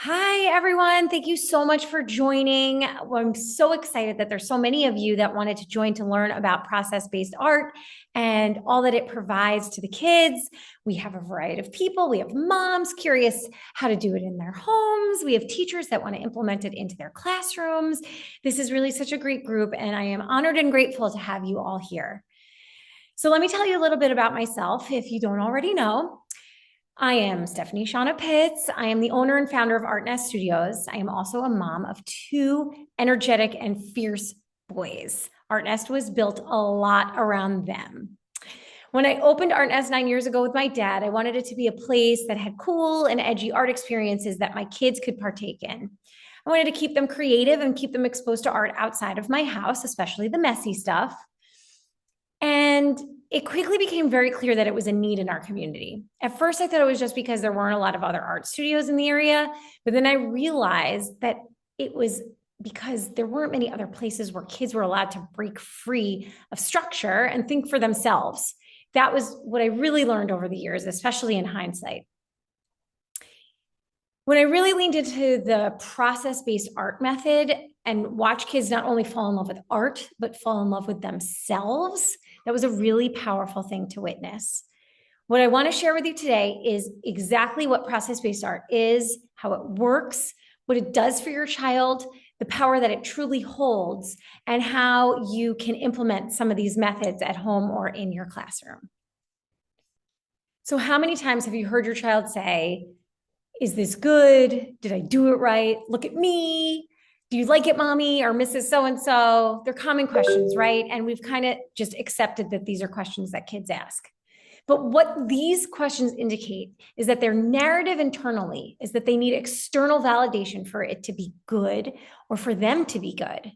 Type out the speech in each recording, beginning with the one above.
Hi, everyone. Thank you so much for joining. Well, I'm so excited that there's so many of you that wanted to join to learn about process-based art and all that it provides to the kids. We have a variety of people. We have moms curious how to do it in their homes. We have teachers that want to implement it into their classrooms. This is really such a great group, and I am honored and grateful to have you all here. So let me tell you a little bit about myself if you don't already know. I am Stephanie Shauna Pitts. I am the owner and founder of Art Nest Studios. I am also a mom of two energetic and fierce boys. Art Nest was built a lot around them. When I opened Art Nest 9 years ago with my dad, I wanted it to be a place that had cool and edgy art experiences that my kids could partake in. I wanted to keep them creative and keep them exposed to art outside of my house, especially the messy stuff. And it quickly became very clear that it was a need in our community. At first, I thought it was just because there weren't a lot of other art studios in the area, but then I realized that it was because there weren't many other places where kids were allowed to break free of structure and think for themselves. That was what I really learned over the years, especially in hindsight. When I really leaned into the process-based art method and watch kids not only fall in love with art, but fall in love with themselves, that was a really powerful thing to witness. What I want to share with you today is exactly what process-based art is, how it works, what it does for your child, the power that it truly holds, and how you can implement some of these methods at home or in your classroom. So how many times have you heard your child say, "Is this good? Did I do it right? Look at me. Do you like it, mommy or Mrs. So-and-so?" They're common questions, right? And we've kind of just accepted that these are questions that kids ask. But what these questions indicate is that their narrative internally is that they need external validation for it to be good or for them to be good.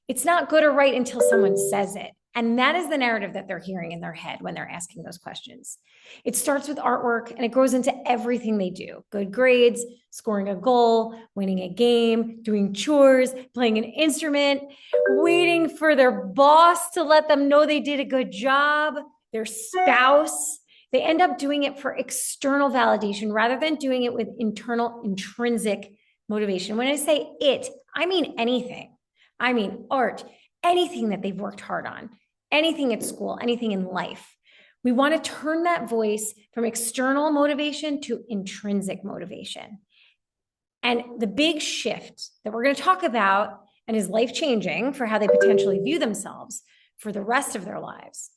It's not good or right until someone says it. And that is the narrative that they're hearing in their head when they're asking those questions. It starts with artwork and it grows into everything they do: good grades, scoring a goal, winning a game, doing chores, playing an instrument, waiting for their boss to let them know they did a good job, their spouse. They end up doing it for external validation rather than doing it with internal, intrinsic motivation. When I say it, I mean anything. I mean art, anything that they've worked hard on, anything at school, anything in life. We want to turn that voice from external motivation to intrinsic motivation. And the big shift that we're going to talk about and is life-changing for how they potentially view themselves for the rest of their lives.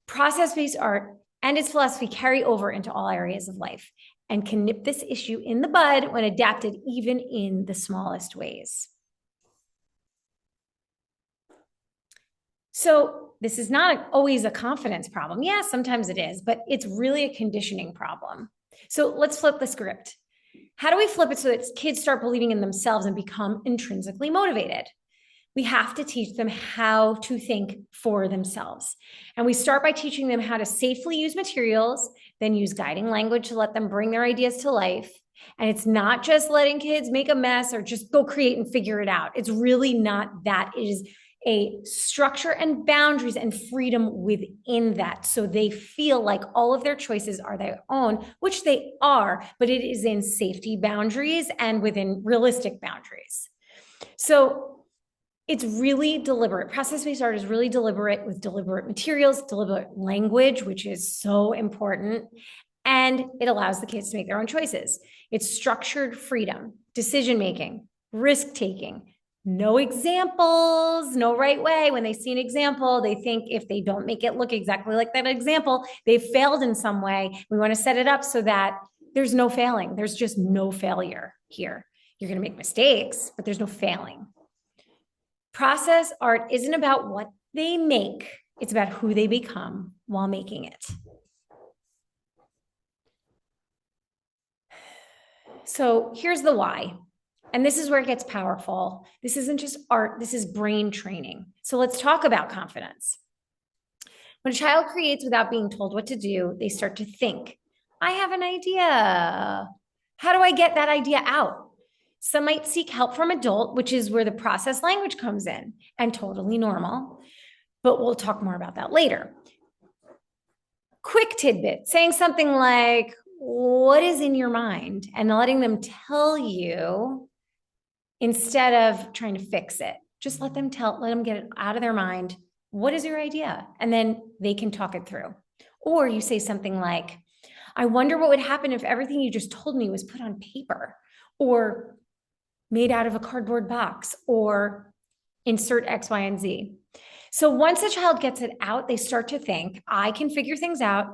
Process-based art and its philosophy carry over into all areas of life and can nip this issue in the bud when adapted even in the smallest ways. So this is not always a confidence problem. Yeah, sometimes it is, but it's really a conditioning problem. So let's flip the script. How do we flip it so that kids start believing in themselves and become intrinsically motivated? We have to teach them how to think for themselves. And we start by teaching them how to safely use materials, then use guiding language to let them bring their ideas to life. And it's not just letting kids make a mess or just go create and figure it out. It's really not that. It is a structure and boundaries and freedom within that. So they feel like all of their choices are their own, which they are, but it is in safety boundaries and within realistic boundaries. So it's really deliberate. Process-based art is really deliberate with deliberate materials, deliberate language, which is so important. And it allows the kids to make their own choices. It's structured freedom, decision-making, risk-taking, no examples, no right way. When they see an example, they think if they don't make it look exactly like that example, they've failed in some way. We want to set it up so that there's no failing. There's just no failure here. You're going to make mistakes, but there's no failing. Process art isn't about what they make. It's about who they become while making it. So here's the why. And this is where it gets powerful. This isn't just art, this is brain training. So let's talk about confidence. When a child creates without being told what to do, they start to think, I have an idea. How do I get that idea out? Some might seek help from adult, which is where the process language comes in, and totally normal. But we'll talk more about that later. Quick tidbit, saying something like, what is in your mind and letting them tell you instead of trying to fix it. Just let them get it out of their mind. What is your idea? And then they can talk it through. Or you say something like, I wonder what would happen if everything you just told me was put on paper or made out of a cardboard box, or insert X, Y, and Z. So once a child gets it out, they start to think, I can figure things out.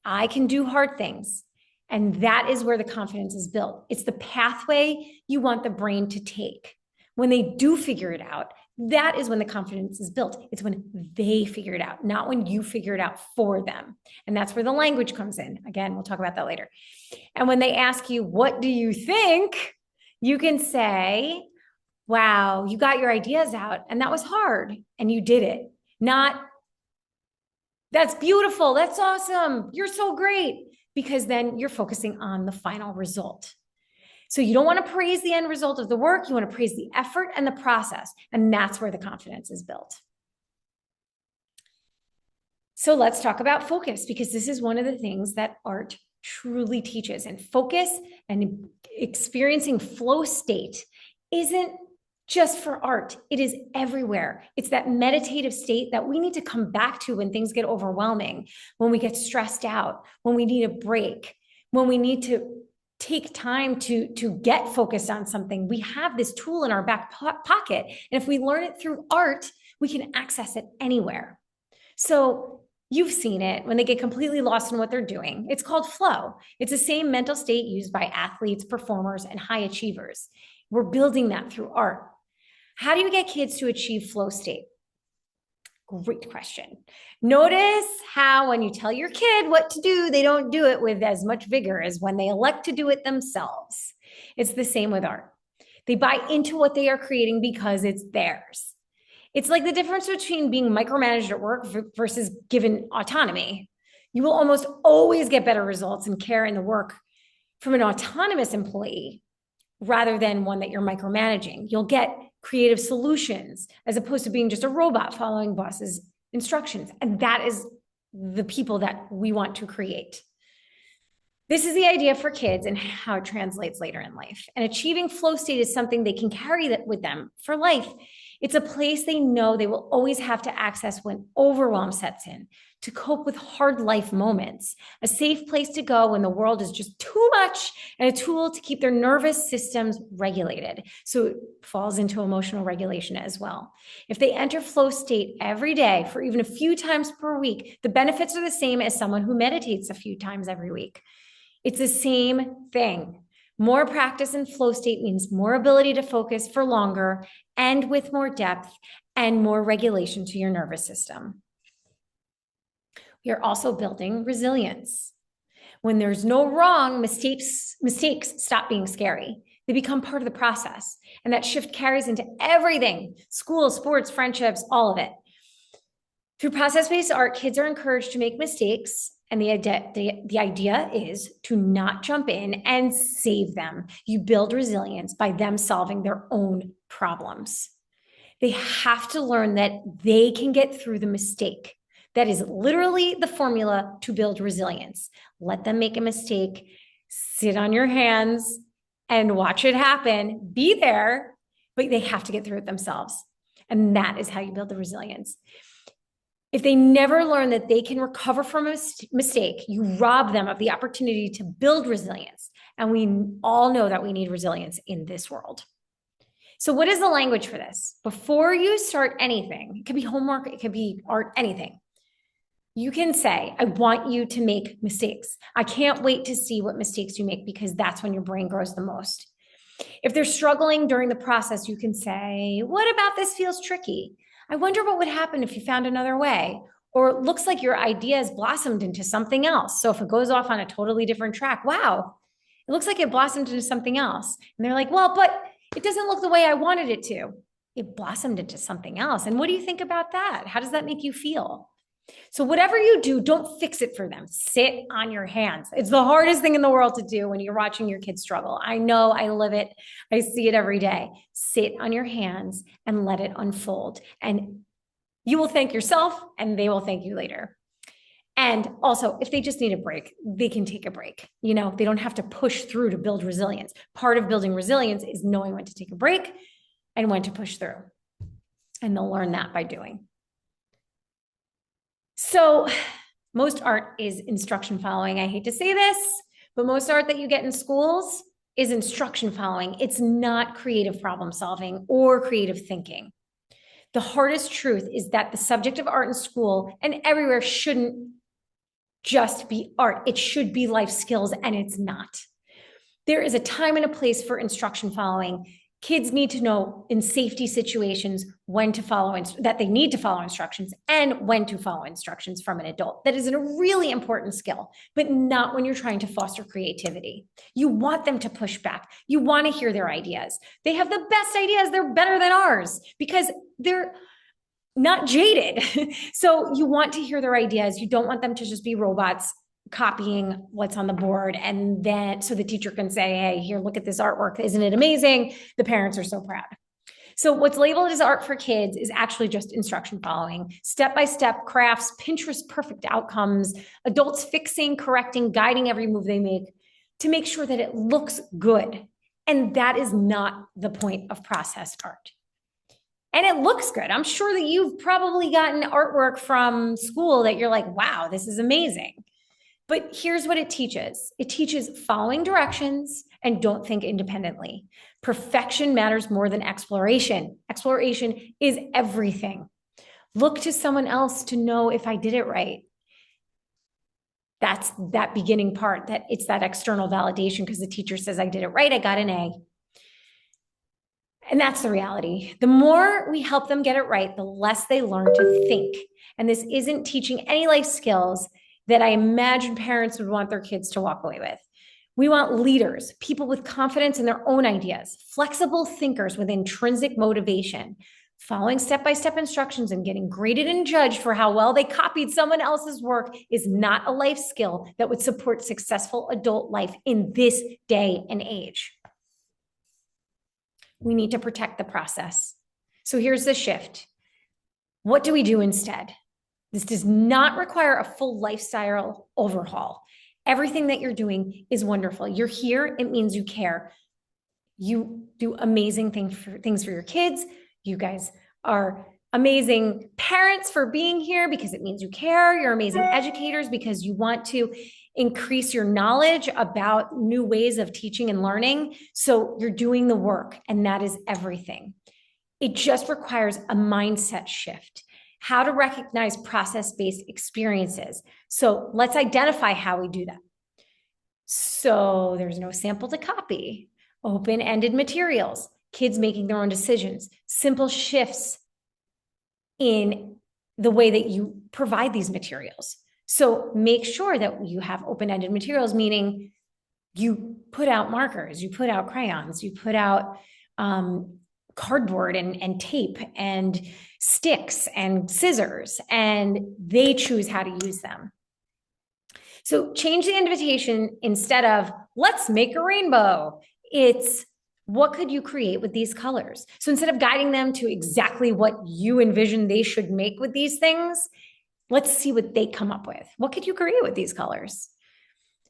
I can do hard things. And that is where the confidence is built. It's the pathway you want the brain to take. When they do figure it out, that is when the confidence is built. It's when they figure it out, not when you figure it out for them. And that's where the language comes in. Again, we'll talk about that later. And when they ask you, what do you think? You can say, wow, you got your ideas out and that was hard and you did it. Not, that's beautiful. That's awesome. You're so great. Because then you're focusing on the final result. So you don't want to praise the end result of the work. You want to praise the effort and the process. And that's where the confidence is built. So let's talk about focus, because this is one of the things that art truly teaches. And focus and experiencing flow state isn't just for art. It is everywhere. It's that meditative state that we need to come back to when things get overwhelming, when we get stressed out, when we need a break, when we need to take time to get focused on something. We have this tool in our back pocket. And if we learn it through art, we can access it anywhere. So you've seen it when they get completely lost in what they're doing. It's called flow. It's the same mental state used by athletes, performers, and high achievers. We're building that through art. How do you get kids to achieve flow state? Great question. Notice how when you tell your kid what to do, they don't do it with as much vigor as when they elect to do it themselves. It's the same with art. They buy into what they are creating because it's theirs. It's like the difference between being micromanaged at work versus given autonomy. You will almost always get better results and care in the work from an autonomous employee rather than one that you're micromanaging. You'll get creative solutions as opposed to being just a robot following boss's instructions. And that is the people that we want to create. This is the idea for kids and how it translates later in life. And achieving flow state is something they can carry that with them for life. It's a place they know they will always have to access when overwhelm sets in, to cope with hard life moments, a safe place to go when the world is just too much, and a tool to keep their nervous systems regulated. So it falls into emotional regulation as well. If they enter flow state every day for even a few times per week, the benefits are the same as someone who meditates a few times every week. It's the same thing. More practice in flow state means more ability to focus for longer and with more depth and more regulation to your nervous system. We are also building resilience. When there's no wrong, mistakes stop being scary. They become part of the process. And that shift carries into everything: school, sports, friendships, all of it. Through process-based art, kids are encouraged to make mistakes. And the idea is to not jump in and save them. You build resilience by them solving their own problems. They have to learn that they can get through the mistake. That is literally the formula to build resilience. Let them make a mistake, sit on your hands and watch it happen. Be there, but they have to get through it themselves. And that is how you build the resilience. If they never learn that they can recover from a mistake, you rob them of the opportunity to build resilience. And we all know that we need resilience in this world. So what is the language for this? Before you start anything, it could be homework, it could be art, anything. You can say, I want you to make mistakes. I can't wait to see what mistakes you make, because that's when your brain grows the most. If they're struggling during the process, you can say, what about this feels tricky? I wonder what would happen if you found another way. Or it looks like your idea has blossomed into something else. So if it goes off on a totally different track, wow, it looks like it blossomed into something else. And they're like, well, but it doesn't look the way I wanted it to. It blossomed into something else. And what do you think about that? How does that make you feel? So whatever you do, don't fix it for them. Sit on your hands. It's the hardest thing in the world to do when you're watching your kids struggle. I know, I live it. I see it every day. Sit on your hands and let it unfold. And you will thank yourself and they will thank you later. And also, if they just need a break, they can take a break. You know, they don't have to push through to build resilience. Part of building resilience is knowing when to take a break and when to push through. And they'll learn that by doing. So most art is instruction following. I hate to say this, but most art that you get in schools is instruction following. It's not creative problem solving or creative thinking. The hardest truth is that the subject of art in school and everywhere shouldn't just be art. It should be life skills, and it's not. There is a time and a place for instruction following. Kids need to know in safety situations when to follow, that they need to follow instructions and when to follow instructions from an adult. That is a really important skill, but not when you're trying to foster creativity. You want them to push back. You want to hear their ideas. They have the best ideas. They're better than ours because they're not jaded. So you want to hear their ideas. You don't want them to just be robots copying what's on the board. And then so the teacher can say, hey, here, look at this artwork. Isn't it amazing? The parents are so proud. So what's labeled as art for kids is actually just instruction following, step-by-step crafts, Pinterest perfect outcomes, adults fixing, correcting, guiding every move they make to make sure that it looks good. And that is not the point of processed art. And it looks good. I'm sure that you've probably gotten artwork from school that you're like, wow, this is amazing. But here's what it teaches. It teaches following directions and don't think independently. Perfection matters more than exploration. Exploration is everything. Look to someone else to know if I did it right. That's that beginning part, that it's that external validation because the teacher says I did it right, I got an A. And that's the reality. The more we help them get it right, the less they learn to think. And this isn't teaching any life skills that I imagine parents would want their kids to walk away with. We want leaders, people with confidence in their own ideas, flexible thinkers with intrinsic motivation. Following step-by-step instructions and getting graded and judged for how well they copied someone else's work is not a life skill that would support successful adult life in this day and age. We need to protect the process. So here's the shift. What do we do instead? This does not require a full lifestyle overhaul. Everything that you're doing is wonderful. You're here, it means you care. You do amazing things for your kids. You guys are amazing parents for being here because it means you care. You're amazing educators because you want to increase your knowledge about new ways of teaching and learning. So you're doing the work, and that is everything. It just requires a mindset shift. How to recognize process-based experiences. So let's identify how we do that. So there's no sample to copy, open-ended materials, kids making their own decisions, simple shifts in the way that you provide these materials. So make sure that you have open-ended materials, meaning you put out markers, you put out crayons, you put out cardboard and tape and sticks and scissors, and they choose how to use them. So change the invitation. Instead of let's make a rainbow, it's what could you create with these colors? So instead of guiding them to exactly what you envision they should make with these things, let's see what they come up with. What could you create with these colors?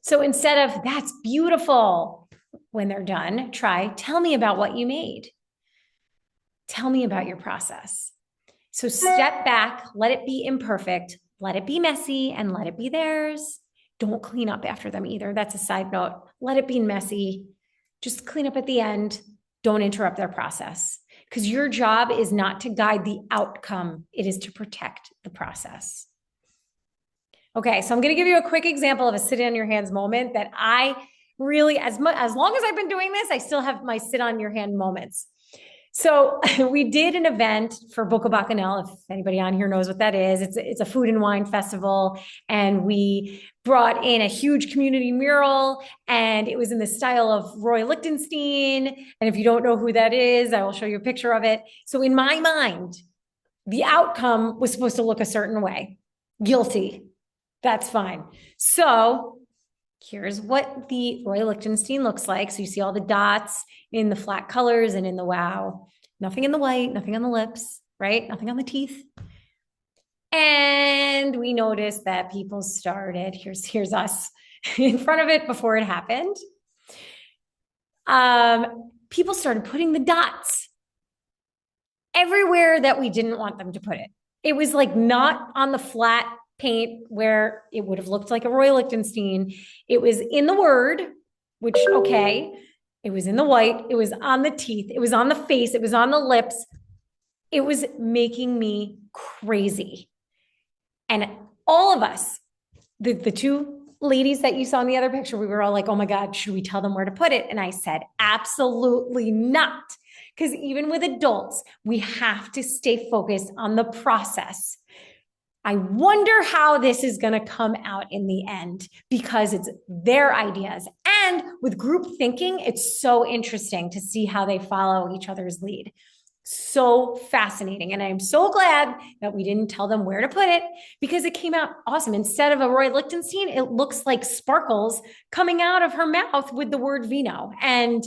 So instead of that's beautiful, when they're done, try tell me about what you made. Tell me about your process. So step back, let it be imperfect, let it be messy, and let it be theirs. Don't clean up after them either. That's a side note. Let it be messy. Just clean up at the end. Don't interrupt their process, because your job is not to guide the outcome. It is to protect the process. Okay, so I'm going to give you a quick example of a sit on your hands moment that I really, as long as I've been doing this, I still have my sit on your hand moments. So we did an event for Boca Bacanal, if anybody on here knows what that is. It's a food and wine festival, and we brought in a huge community mural, and it was in the style of Roy Lichtenstein. And if you don't know who that is, I will show you a picture of it. So in my mind, the outcome was supposed to look a certain way. Guilty. That's fine. So here's what the Roy Lichtenstein looks like. So you see all the dots in the flat colors and in the wow. Nothing in the white, nothing on the lips, right? Nothing on the teeth. And we noticed that people started, here's us in front of it before it happened. People started putting the dots everywhere that we didn't want them to put it. It was like not on the flat paint where it would have looked like a Roy Lichtenstein. It was in the word, which, okay, it was in the white, it was on the teeth, it was on the face, it was on the lips. It was making me crazy. And all of us, the two ladies that you saw in the other picture, we were all like, oh my God, should we tell them where to put it? And I said, absolutely not. Because even with adults, we have to stay focused on the process. I wonder how this is going to come out in the end because it's their ideas. And with group thinking, it's so interesting to see how they follow each other's lead. So fascinating. And I'm so glad that we didn't tell them where to put it because it came out awesome. Instead of a Roy Lichtenstein, it looks like sparkles coming out of her mouth with the word vino. And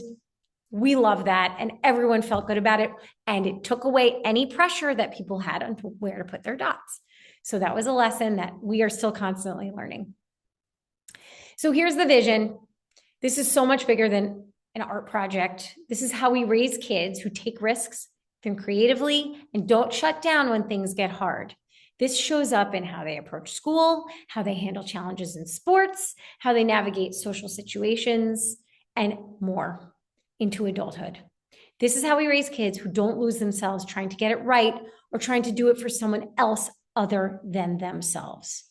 we love that. And everyone felt good about it. And it took away any pressure that people had on where to put their dots. So that was a lesson that we are still constantly learning. So here's the vision. This is so much bigger than an art project. This is how we raise kids who take risks, think creatively, and don't shut down when things get hard. This shows up in how they approach school, how they handle challenges in sports, how they navigate social situations, and more into adulthood. This is how we raise kids who don't lose themselves trying to get it right or trying to do it for someone else other than themselves.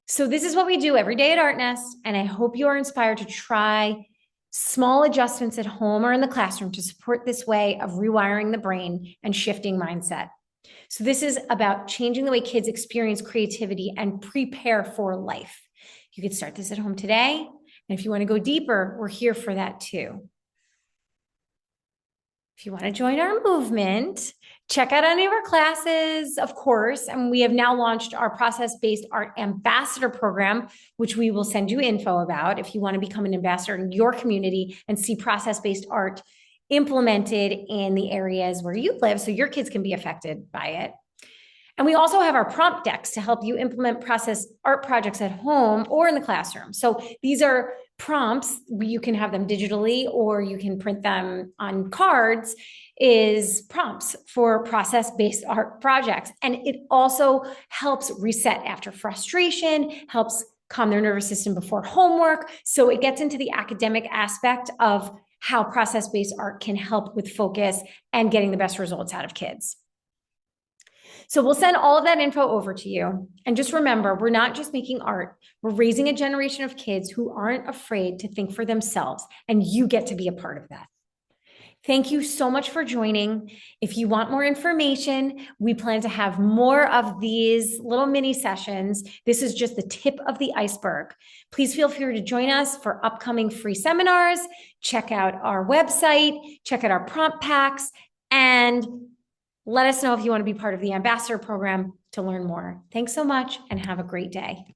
So this is what we do every day at Art Nest, and I hope you are inspired to try small adjustments at home or in the classroom to support this way of rewiring the brain and shifting mindset. So this is about changing the way kids experience creativity and prepare for life. You could start this at home today, and if you want to go deeper, we're here for that too. If you want to join our movement, check out any of our classes, of course. And we have now launched our process-based art ambassador program, which we will send you info about if you want to become an ambassador in your community and see process-based art implemented in the areas where you live so your kids can be affected by it. And we also have our prompt decks to help you implement process art projects at home or in the classroom. So these are prompts, you can have them digitally or you can print them on cards, is prompts for process-based art projects. And it also helps reset after frustration, helps calm their nervous system before homework. So it gets into the academic aspect of how process-based art can help with focus and getting the best results out of kids. So we'll send all of that info over to you. And just remember, we're not just making art, we're raising a generation of kids who aren't afraid to think for themselves, and you get to be a part of that. Thank you so much for joining. If you want more information, we plan to have more of these little mini sessions. This is just the tip of the iceberg. Please feel free to join us for upcoming free seminars. Check out our website, check out our prompt packs, and let us know if you want to be part of the ambassador program to learn more. Thanks so much and have a great day.